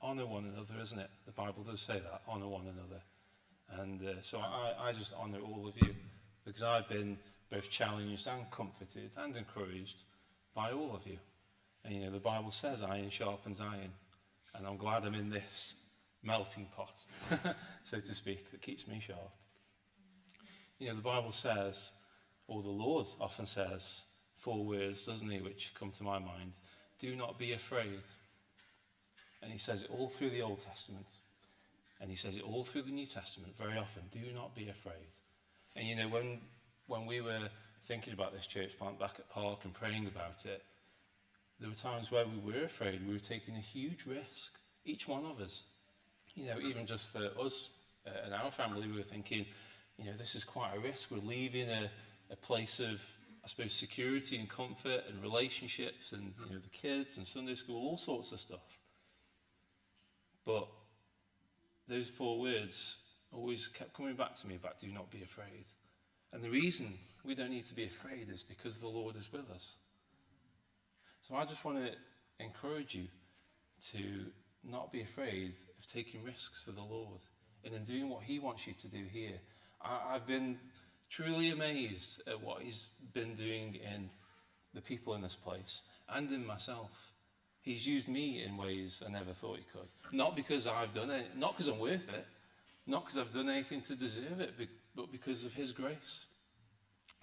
honour one another, isn't it? The Bible does say that, honour one another. And so I just honour all of you, because I've been both challenged and comforted and encouraged by all of you. And the Bible says iron sharpens iron, and I'm glad I'm in this melting pot, so to speak, that keeps me sharp. The Bible says, or the Lord often says, 4 words, doesn't he, which come to my mind: do not be afraid. And he says it all through the Old Testament, and he says it all through the New Testament very often: do not be afraid. And when we were thinking about this church plant back at Park and praying about it, there were times where we were afraid. We were taking a huge risk, each one of us. Even just for us and our family, we were thinking, this is quite a risk. We're leaving a place of, I suppose, security and comfort and relationships and, the kids and Sunday school, all sorts of stuff. But those 4 words always kept coming back to me about do not be afraid. And the reason we don't need to be afraid is because the Lord is with us. So I just want to encourage you to not be afraid of taking risks for the Lord and in doing what he wants you to do here. I've been truly amazed at what he's been doing in the people in this place and in myself. He's used me in ways I never thought he could. Not because I've done it, not because I'm worth it, not because I've done anything to deserve it, but because of his grace,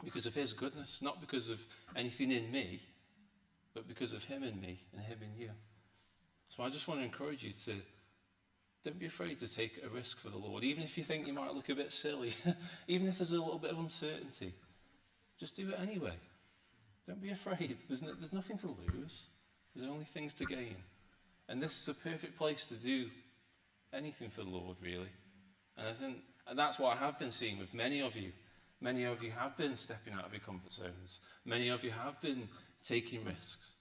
because of his goodness, not because of anything in me, but because of him in me and him in you. So I just want to encourage you to don't be afraid to take a risk for the Lord, even if you think you might look a bit silly, even if there's a little bit of uncertainty. Just do it anyway. Don't be afraid. There's nothing to lose. There's only things to gain. And this is a perfect place to do anything for the Lord, really. And I think that's what I have been seeing with many of you. Many of you have been stepping out of your comfort zones. Many of you have been taking risks.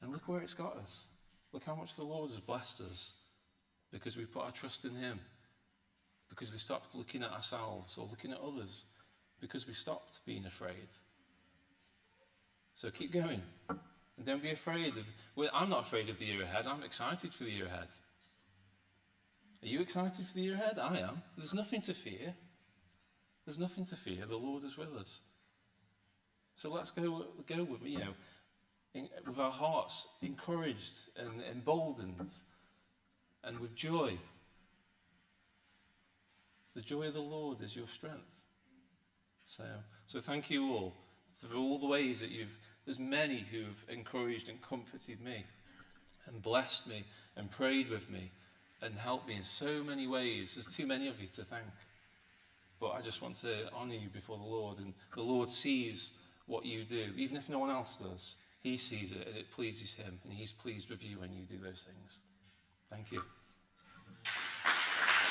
And look where it's got us. Look how much the Lord has blessed us because we put our trust in him, because we stopped looking at ourselves or looking at others, because we stopped being afraid. So keep going. And don't be afraid I'm not afraid of the year ahead. I'm excited for the year ahead. Are you excited for the year ahead? I am. There's nothing to fear. There's nothing to fear. The Lord is with us. So let's go with, with our hearts encouraged and emboldened and with joy. The joy of the Lord is your strength. So thank you all for all the ways that there's many who've encouraged and comforted me and blessed me and prayed with me and helped me in so many ways. There's too many of you to thank. But I just want to honour you before the Lord, and the Lord sees what you do. Even if no one else does, he sees it and it pleases him, and he's pleased with you when you do those things. Thank you.